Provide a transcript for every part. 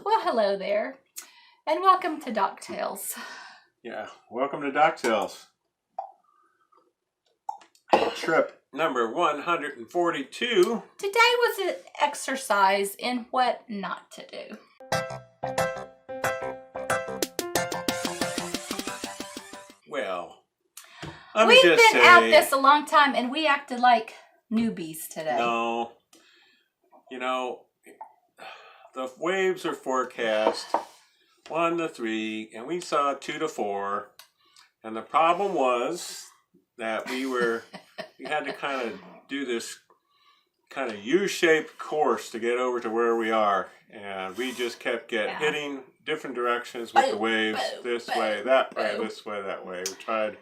Well, hello there, and welcome to Docktails. Yeah, welcome to Docktails. Trip number 142. Today was an exercise in what not to do. Well, we've been at this a long time, and we acted like newbies today. No, the waves are forecast 1 to 3, and we saw 2 to 4. And the problem was that we had to kind of do this kind of U-shaped course to get over to where we are, and we just kept hitting different directions with the waves, this way, that way, this way, that way. We tried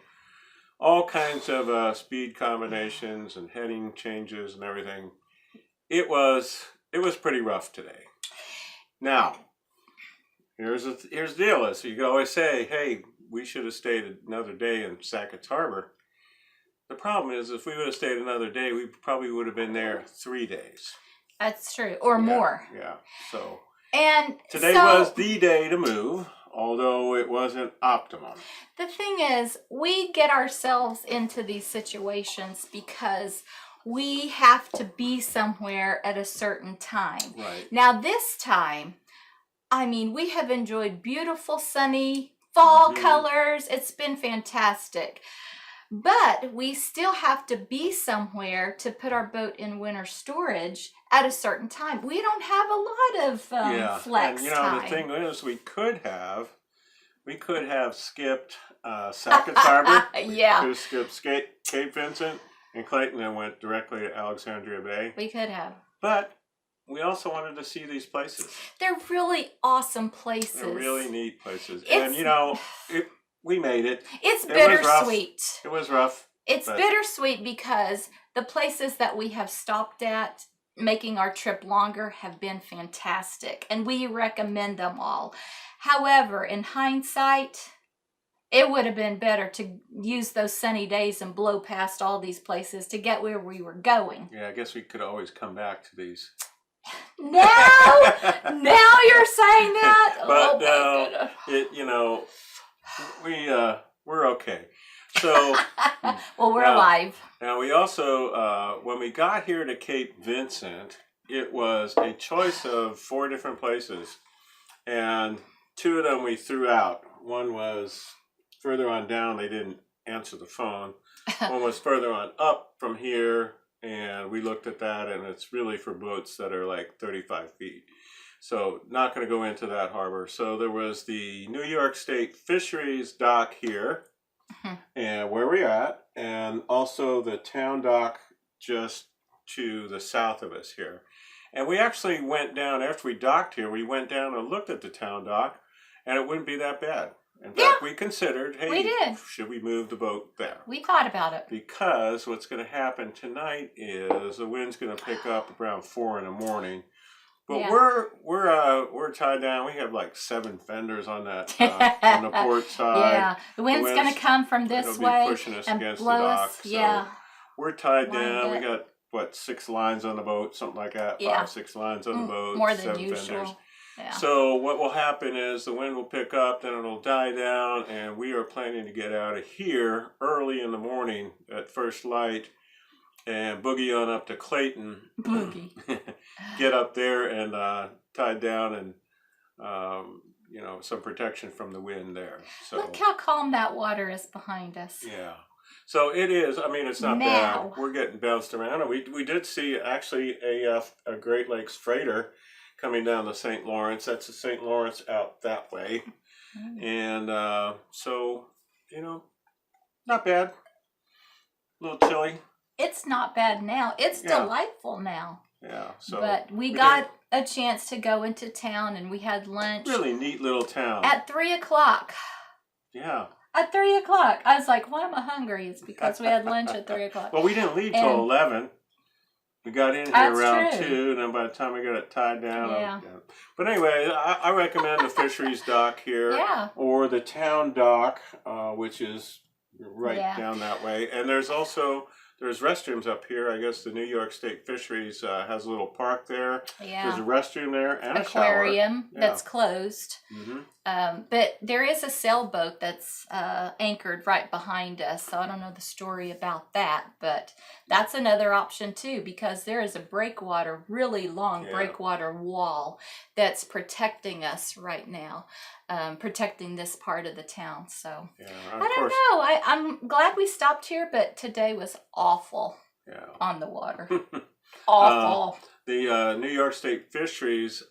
all kinds of speed combinations and heading changes and everything. It was pretty rough today. Now, here's the deal: is you can always say, "Hey, we should have stayed another day in Sackett's Harbor." The problem is, if we would have stayed another day, we probably would have been there 3 days. That's true, or more. Yeah. So, and today was the day to move, although it wasn't optimum. The thing is, we get ourselves into these situations because we have to be somewhere at a certain time. Right. Now, this time, I mean, we have enjoyed beautiful, sunny fall colors. It's been fantastic. But we still have to be somewhere to put our boat in winter storage at a certain time. We don't have a lot of flex time. The thing is, we could have skipped Sackett's Harbor. Yeah. We could have skipped Cape Vincent and Clayton and went directly to Alexandria Bay. We could have. But we also wanted to see these places. They're really awesome places. They're really neat places. We made it. It's bittersweet. It was rough. It's bittersweet because the places that we have stopped at, making our trip longer, have been fantastic. And we recommend them all. However, in hindsight, it would have been better to use those sunny days and blow past all these places to get where we were going. Yeah, I guess we could always come back to these. Now you're saying that? But we're okay. So well, we're alive. Now we also when we got here to Cape Vincent, it was a choice of 4 different places, and 2 of them we threw out. One was further on down; they didn't answer the phone. One was further on up from here, and we looked at that, and it's really for boats that are like 35 feet. So not going to go into that harbor. So there was the New York State Fisheries dock here, and where we're at, and also the town dock just to the south of us here. And we actually went down, after we docked here, we went down and looked at the town dock, and it wouldn't be that bad. In fact, we considered, hey, should we move the boat there? We thought about it. Because what's going to happen tonight is the wind's going to pick up around 4 in the morning. But we're tied down. We have like 7 fenders on that on the port side. Yeah, the wind's going to come from this way pushing us and against blow the dock. us. Yeah, so we're tied down. We got 6 lines on the boat, something like that. 5, 6 lines on the boat. More than 7 usual. fenders. Yeah. So what will happen is the wind will pick up, then it'll die down, and we are planning to get out of here early in the morning at first light and boogie on up to Clayton. Boogie. Get up there and tied down and some protection from the wind there. So look how calm that water is behind us. Yeah. So it is. I mean, it's not bad. We're getting bounced around, and we did see actually a Great Lakes freighter coming down the St. Lawrence. That's the St. Lawrence out that way. And so, not bad. A little chilly. It's not bad now. It's delightful now. Yeah. So, but we got a chance to go into town, and we had lunch. Really neat little town. At 3 o'clock. Yeah. At 3 o'clock. I was like, why am I hungry? It's because we had lunch at 3 o'clock. Well, we didn't leave till 11. We got in here around 2, and then by the time we got it tied down. But anyway, I recommend the fisheries dock here. Or the town dock, which is right down that way. And there's also there's restrooms up here. I guess the New York State Fisheries has a little park there. Yeah. There's a restroom there and a aquarium shower. that's closed. Mm-hmm. But there is a sailboat that's anchored right behind us. So I don't know the story about that, but that's another option too, because there is a breakwater, really long breakwater wall that's protecting us right now, protecting this part of the town. So I don't know. I'm glad we stopped here, but today was awful on the water. Awful. The New York State Fisheries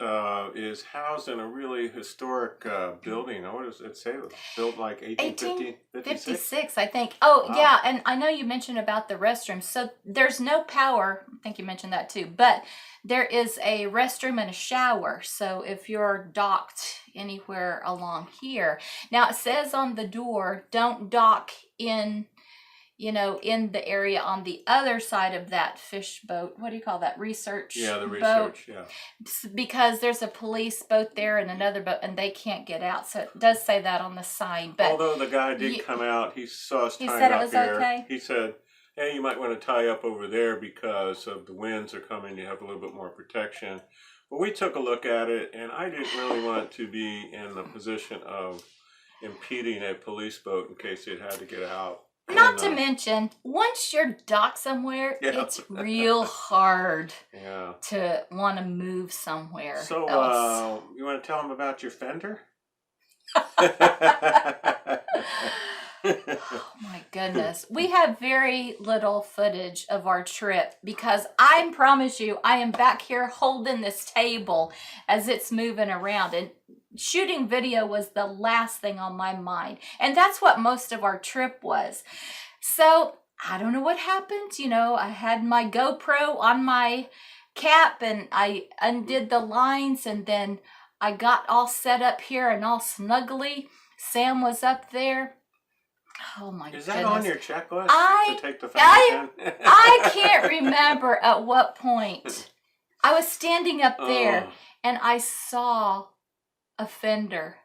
is housed in a really historic building. What does it say? It was built like 1856, I think. Oh, wow. Yeah, and I know you mentioned about the restrooms. So there's no power. I think you mentioned that too. But there is a restroom and a shower. So if you're docked anywhere along here. Now, it says on the door, don't dock in the area on the other side of that fish boat. What do you call that? Research boat? Yeah, the research, yeah. Because there's a police boat there and another boat, and they can't get out. So it does say that on the sign. But although the guy did come out, he saw us tying up here. He said it was okay? He said, hey, you might want to tie up over there because of the winds are coming. You have a little bit more protection. But we took a look at it, and I didn't really want to be in the position of impeding a police boat in case it had to get out. Not to mention, once you're docked somewhere, it's real hard to want to move somewhere So, else. You want to tell them about your fender? Oh my goodness. We have very little footage of our trip because I promise you, I am back here holding this table as it's moving around, and shooting video was the last thing on my mind. And that's what most of our trip was. So I don't know what happened. I had my GoPro on my cap and I undid the lines, and then I got all set up here and all snuggly. Sam was up there. Oh my goodness. Is that on your checklist to take the fender? I can't remember at what point. I was standing up there and I saw a fender.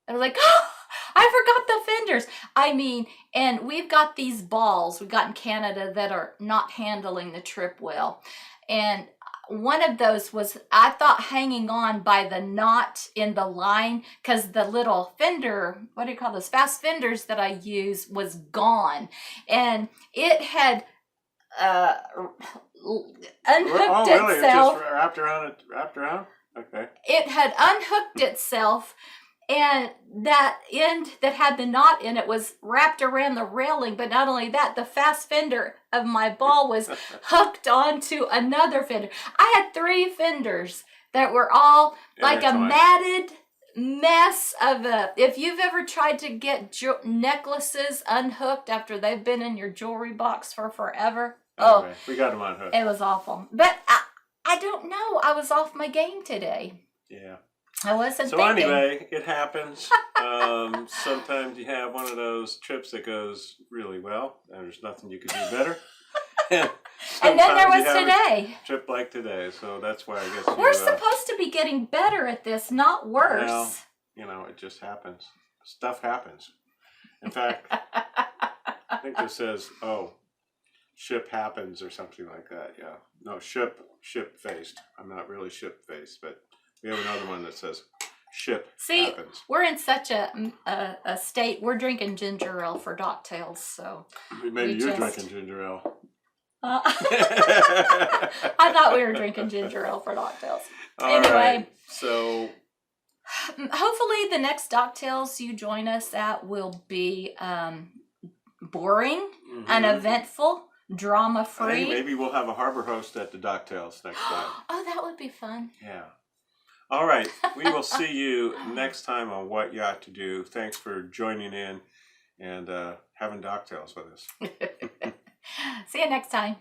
I was like, oh, I forgot the fenders. I mean, and we've got these balls we got in Canada that are not handling the trip well. And one of those was, I thought, hanging on by the knot in the line because the little fender, what do you call those, fast fenders that I use, was gone. And it had unhooked itself. It just wrapped around? Okay. It had unhooked itself, and that end that had the knot in it was wrapped around the railing. But not only that, the fast fender of my ball was hooked onto another fender. I had 3 fenders that were all like a matted mess of if you've ever tried to get necklaces unhooked after they've been in your jewelry box for forever. Anyway, we got them unhooked. It was awful. But I don't know. I was off my game today. Yeah. I wasn't so thinking. Anyway, it happens. Sometimes you have one of those trips that goes really well, and there's nothing you could do better. And then there was today. A trip like today, so that's why I guess we're supposed to be getting better at this, not worse. Well, it just happens. Stuff happens. In fact, I think this says, ship happens or something like that. Yeah. No, ship faced. I'm not really ship faced, but we have another one that says ship happens. We're in such a state. We're drinking ginger ale for Docktails, so maybe you're drinking ginger ale. I thought we were drinking ginger ale for Docktails. Anyway, right. So hopefully the next Docktails you join us at will be boring, uneventful, drama-free. Hey, maybe we'll have a harbor host at the Docktails next time. Oh, that would be fun. Yeah. All right. We will see you next time on What Yacht to Do. Thanks for joining in and having Docktails with us. See you next time.